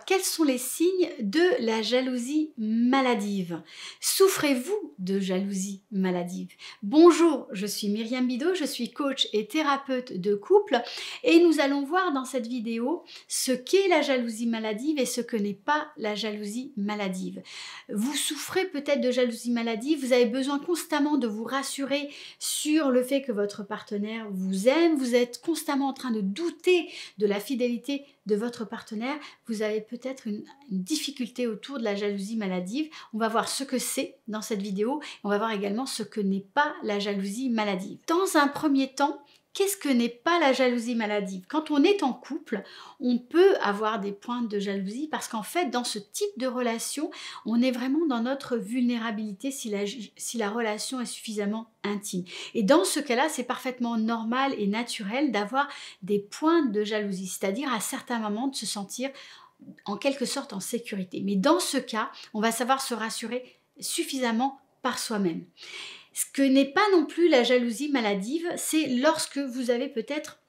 Quels sont les signes de la jalousie maladive? Souffrez-vous de jalousie maladive? Bonjour, je suis Myriam Bidot, je suis coach et thérapeute de couple et nous allons voir dans cette vidéo ce qu'est la jalousie maladive et ce que n'est pas la jalousie maladive. Vous souffrez peut-être de jalousie maladive, vous avez besoin constamment de vous rassurer sur le fait que votre partenaire vous aime, vous êtes constamment en train de douter de la fidélité de votre partenaire, vous avez peut-être une difficulté autour de la jalousie maladive. On va voir ce que c'est dans cette vidéo. On va voir également ce que n'est pas la jalousie maladive. Dans un premier temps, qu'est-ce que n'est pas la jalousie maladive? Quand on est en couple, on peut avoir des pointes de jalousie parce qu'en fait, dans ce type de relation, on est vraiment dans notre vulnérabilité si la relation est suffisamment intime. Et dans ce cas-là, c'est parfaitement normal et naturel d'avoir des pointes de jalousie, c'est-à-dire à certains moments de se sentir en quelque sorte en sécurité. Mais dans ce cas, on va savoir se rassurer suffisamment par soi-même. Ce que n'est pas non plus la jalousie maladive, c'est lorsque vous avez peut-être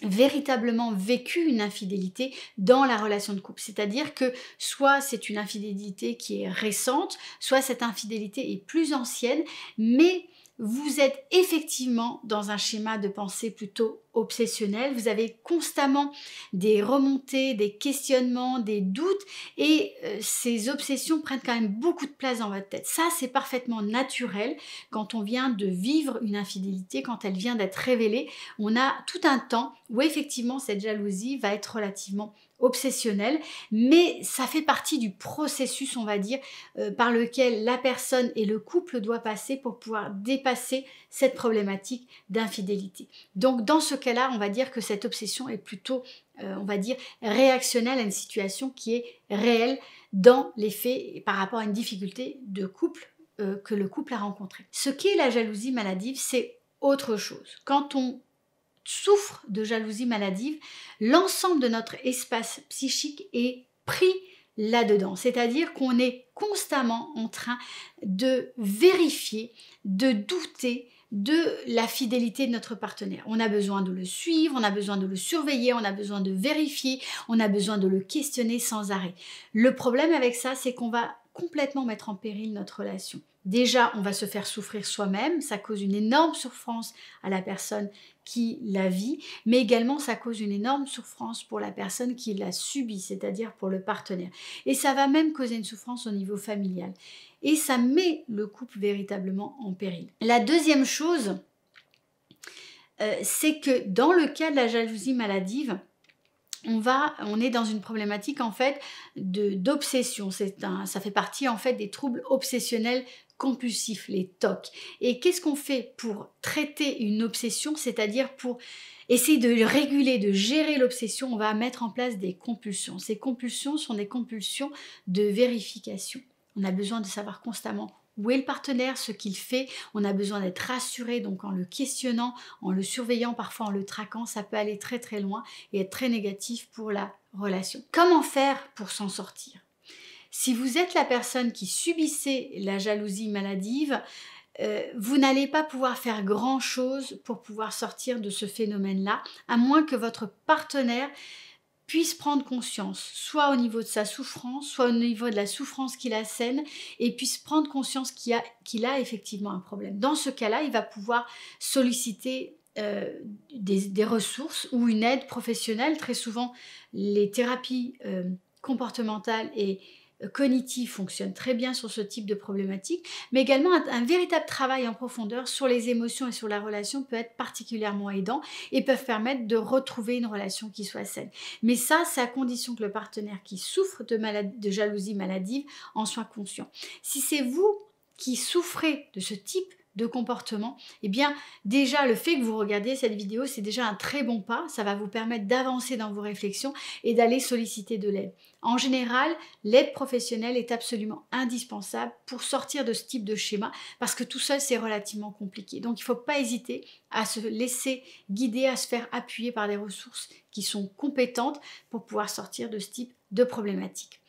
véritablement vécu une infidélité dans la relation de couple. C'est-à-dire que soit c'est une infidélité qui est récente, soit cette infidélité est plus ancienne, mais vous êtes effectivement dans un schéma de pensée plutôt obsessionnel. Vous avez constamment des remontées, des questionnements, des doutes et ces obsessions prennent quand même beaucoup de place dans votre tête. Ça, c'est parfaitement naturel quand on vient de vivre une infidélité, quand elle vient d'être révélée. On a tout un temps où effectivement cette jalousie va être relativement obsessionnelle, mais ça fait partie du processus, on va dire, par lequel la personne et le couple doivent passer pour pouvoir dépasser cette problématique d'infidélité. Donc dans ce cas-là, on va dire que cette obsession est plutôt, on va dire, réactionnelle à une situation qui est réelle dans les faits et par rapport à une difficulté de couple que le couple a rencontrée. Ce qu'est la jalousie maladive, c'est autre chose. Quand on souffre de jalousie maladive, l'ensemble de notre espace psychique est pris là-dedans. C'est-à-dire qu'on est constamment en train de vérifier, de douter de la fidélité de notre partenaire. On a besoin de le suivre, on a besoin de le surveiller, on a besoin de vérifier, on a besoin de le questionner sans arrêt. Le problème avec ça, c'est qu'on va complètement mettre en péril notre relation. Déjà, on va se faire souffrir soi-même, ça cause une énorme souffrance à la personne qui la vit, mais également ça cause une énorme souffrance pour la personne qui la subit, c'est-à-dire pour le partenaire. Et ça va même causer une souffrance au niveau familial. Et ça met le couple véritablement en péril. La deuxième chose, c'est que dans le cas de la jalousie maladive, on est dans une problématique en fait d'obsession. Ça fait partie en fait des troubles obsessionnels compulsifs, les TOC. Et qu'est-ce qu'on fait pour traiter une obsession, c'est-à-dire pour essayer de réguler, de gérer l'obsession? On va mettre en place des compulsions. Ces compulsions sont des compulsions de vérification. On a besoin de savoir constamment où est le partenaire, ce qu'il fait. On a besoin d'être rassuré, donc en le questionnant, en le surveillant, parfois en le traquant, ça peut aller très très loin et être très négatif pour la relation. Comment faire pour s'en sortir? Si vous êtes la personne qui subissait la jalousie maladive, vous n'allez pas pouvoir faire grand-chose pour pouvoir sortir de ce phénomène-là, à moins que votre partenaire puisse prendre conscience, soit au niveau de sa souffrance, soit au niveau de la souffrance qu'il assène, et puisse prendre conscience qu'il a effectivement un problème. Dans ce cas-là, il va pouvoir solliciter des ressources ou une aide professionnelle. Très souvent, les thérapies comportementales et cognitive fonctionne très bien sur ce type de problématique, mais également un véritable travail en profondeur sur les émotions et sur la relation peut être particulièrement aidant et peuvent permettre de retrouver une relation qui soit saine. Mais ça, c'est à condition que le partenaire qui souffre de jalousie maladive en soit conscient. Si c'est vous qui souffrez de ce type de comportement, eh bien déjà le fait que vous regardiez cette vidéo, c'est déjà un très bon pas, ça va vous permettre d'avancer dans vos réflexions et d'aller solliciter de l'aide. En général, l'aide professionnelle est absolument indispensable pour sortir de ce type de schéma parce que tout seul c'est relativement compliqué. Donc il ne faut pas hésiter à se laisser guider, à se faire appuyer par des ressources qui sont compétentes pour pouvoir sortir de ce type de problématique.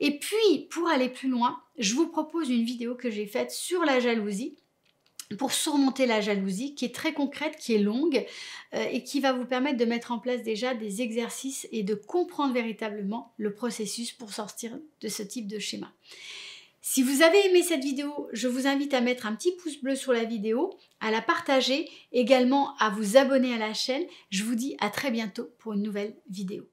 Et puis pour aller plus loin, je vous propose une vidéo que j'ai faite sur la jalousie. pour surmonter la jalousie, qui est très concrète, qui est longue et qui va vous permettre de mettre en place déjà des exercices et de comprendre véritablement le processus pour sortir de ce type de schéma. Si vous avez aimé cette vidéo, je vous invite à mettre un petit pouce bleu sur la vidéo, à la partager, également à vous abonner à la chaîne. Je vous dis à très bientôt pour une nouvelle vidéo.